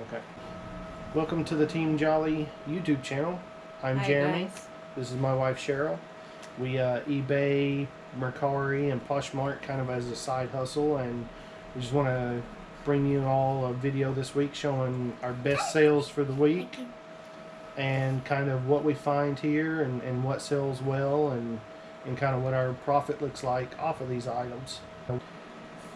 Okay. Welcome to the Team Jolly YouTube channel. I'm Hi Jeremy. guys. This is my wife Cheryl. We eBay, Mercari, and Poshmark kind of as a side hustle, and we just want to bring you all a video this week showing our best sales for the week and kind of what we find here and what sells well and kind of what our profit looks like off of these items.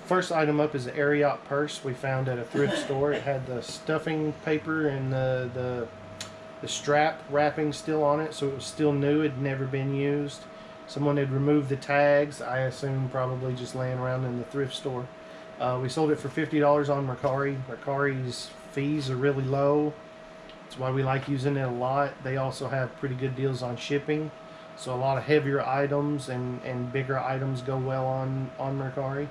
First item up is the Ariat purse we found at a thrift store. It had the stuffing paper and the strap wrapping still on it, so it was still new. It had never been used. Someone had removed the tags, I assume probably just laying around in the thrift store. We sold it for $50 on Mercari. Mercari's fees are really low. That's why we like using it a lot. They also have pretty good deals on shipping. So a lot of heavier items and bigger items go well on Mercari.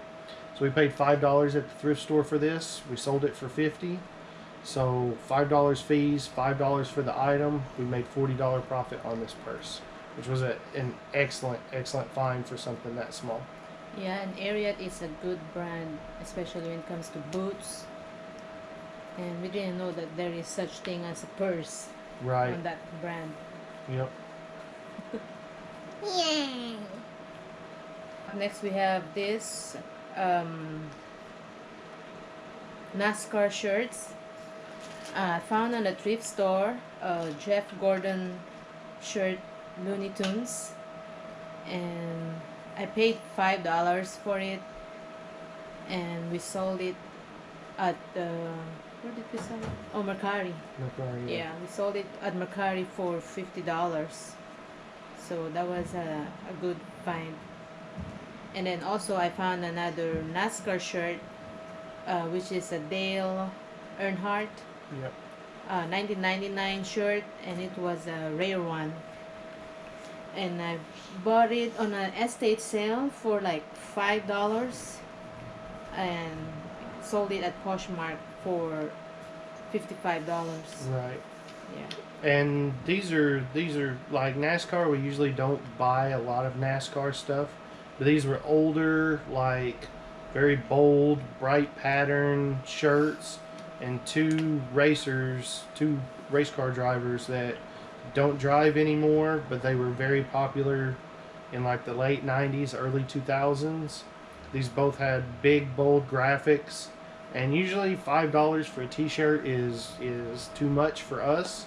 So we paid $5 at the thrift store for this. We sold it for $50. So $5 fees, $5 for the item. We made $40 profit on this purse, which was an excellent find for something that small. Yeah, and Ariat is a good brand, especially when it comes to boots. And we didn't know that there is such thing as a purse Right. on that brand. Yep. Yay! Next we have this NASCAR shirts. I found on a thrift store Jeff Gordon shirt, Looney Tunes, and I paid $5 for it, and we sold it at where did we sell it? Oh, Mercari. Mercari. Yeah, we sold it at Mercari for $50. So that was a good find. And then also I found another NASCAR shirt, which is a Dale Earnhardt. Yep. 1999 shirt, and it was a rare one. And I bought it on an estate sale for like $5, and sold it at Poshmark for $55. Right. Yeah. And these are like NASCAR. We usually don't buy a lot of NASCAR stuff, but these were older, like very bold, bright pattern shirts, and two race car drivers that don't drive anymore, but they were very popular in like the late 90s, early 2000s. These both had big, bold graphics, and usually $5 for a t-shirt is too much for us,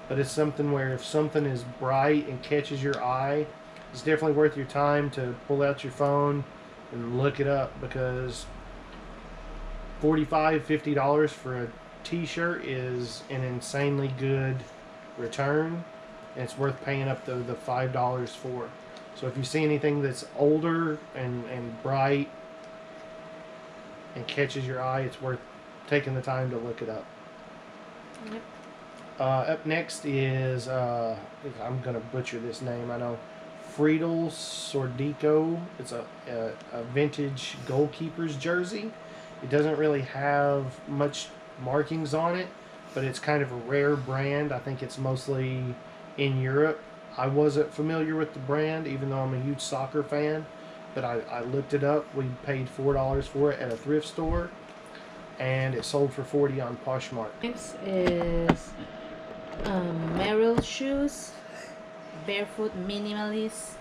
but it's something where if something is bright and catches your eye, it's definitely worth your time to pull out your phone and look it up, because $45, $50 for a t-shirt is an insanely good return, and it's worth paying up the $5 for. So if you see anything that's older and bright and catches your eye, it's worth taking the time to look it up. Yep. Up next is I'm gonna butcher this name, I know. Friedel Sordico. It's a vintage goalkeeper's jersey. It doesn't really have much markings on it, but it's kind of a rare brand. I think it's mostly in Europe. I wasn't familiar with the brand, even though I'm a huge soccer fan, but I looked it up. We paid $4 for it at a thrift store, and it sold for $40 on Poshmark. Next is Merrell shoes, barefoot minimalist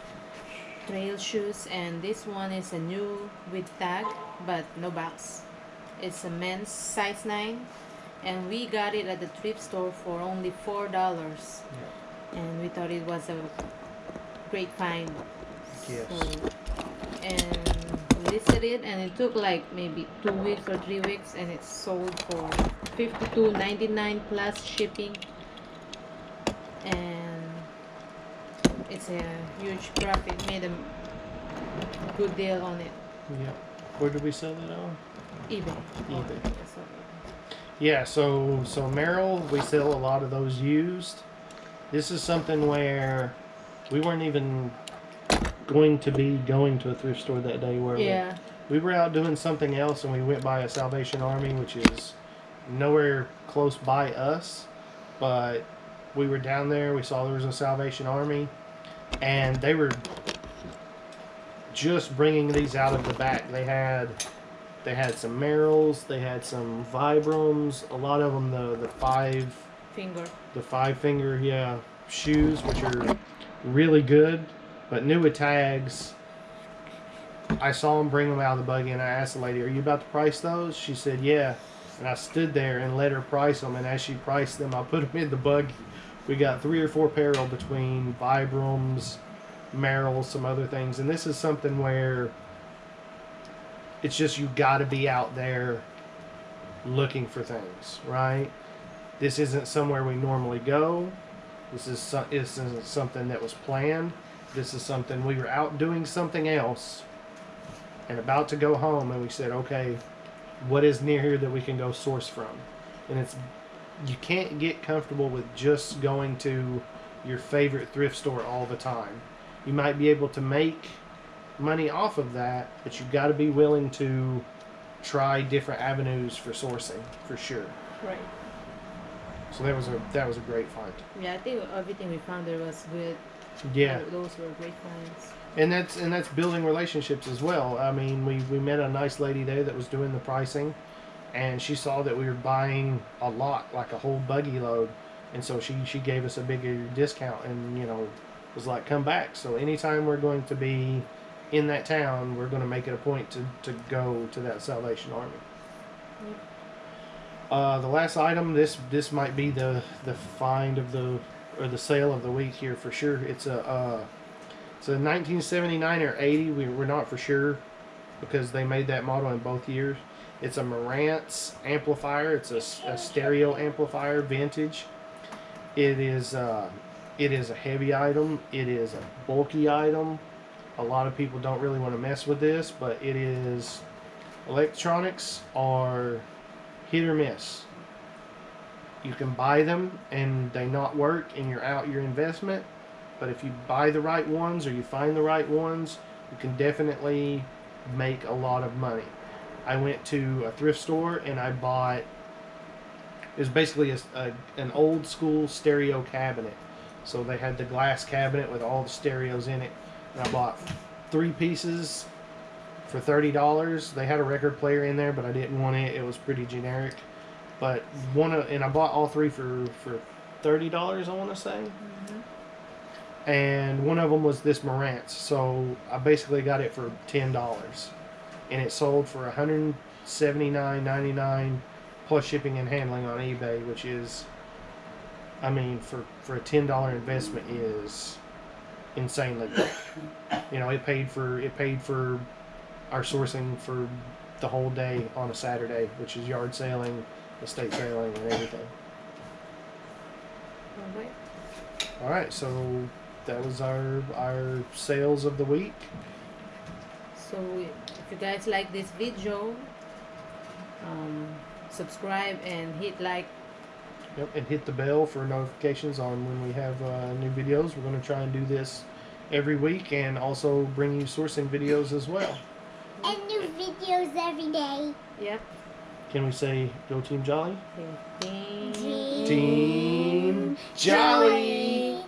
trail shoes, and this one is a new with tag but no box. It's a men's size 9, and we got it at the thrift store for only $4. Yeah. And we thought it was a great find. Yes. So, and we listed it, and it took like maybe 2 weeks or 3 weeks, and it sold for $52.99 plus shipping, and it's a huge profit. Made a good deal on it. Yeah. Where did we sell it on? eBay. eBay. Yes, Yeah, so Merrell, we sell a lot of those used. This is something where we weren't even going to a thrift store that day, were we? yeah. We were out doing something else, and we went by a Salvation Army, which is nowhere close by us, but we were down there. We saw there was a Salvation Army, and they were just bringing these out of the back. They had They had some Merrills. They had some Vibrams. A lot of them the Finger. the 5-finger shoes, which are really good, but new with tags. I saw them bring them out of the buggy, and I asked the lady, "Are you about to price those?" She said, "Yeah." And I stood there and let her price them, and as she priced them, I put them in the buggy. We got 3 or 4 apparel between Vibrams, Merrill, some other things, and this is something where it's just you got to be out there looking for things, right? This isn't somewhere we normally go. This isn't something that was planned. This is something we were out doing something else and about to go home, and we said, okay, what is near here that we can go source from? And you can't get comfortable with just going to your favorite thrift store all the time. You might be able to make money off of that, but you've got to be willing to try different avenues for sourcing, for sure. Right. So that was a great find. Yeah, I think everything we found there was good. Yeah. Those were great finds. And that's building relationships as well. I mean, we met a nice lady there that was doing the pricing, and she saw that we were buying a lot, like a whole buggy load, and so she gave us a bigger discount, and was like, come back. So anytime we're going to be in that town, we're going to make it a point to go to that Salvation Army. Yep. The last item, this might be the find of the sale of the week here for sure. It's a 1979 or 80. We're not for sure because they made that model in both years. It's a Marantz amplifier. It's a stereo amplifier, vintage. It is a heavy item. It is a bulky item. A lot of people don't really want to mess with this, but it is, electronics are hit or miss. You can buy them and they not work and you're out your investment. But if you buy the right ones or you find the right ones, you can definitely make a lot of money. I went to a thrift store and I bought, it was basically an old school stereo cabinet. So they had the glass cabinet with all the stereos in it. And I bought 3 pieces for $30. They had a record player in there, but I didn't want it. It was pretty generic. But and I bought all 3 for $30, I want to say. Mm-hmm. And one of them was this Marantz. So I basically got it for $10. And it sold for $179.99 plus shipping and handling on eBay, which is, I mean, for a $10 investment is insanely good. It paid for our sourcing for the whole day on a Saturday, which is yard sailing, estate sailing, and everything. All right, so that was our sales of the week. So if you guys like this video, subscribe and hit like. Yep, and hit the bell for notifications on when we have new videos. We're going to try and do this every week and also bring you sourcing videos as well. And new videos every day. Yep. Can we say Go Team Jolly? Team Team Jolly!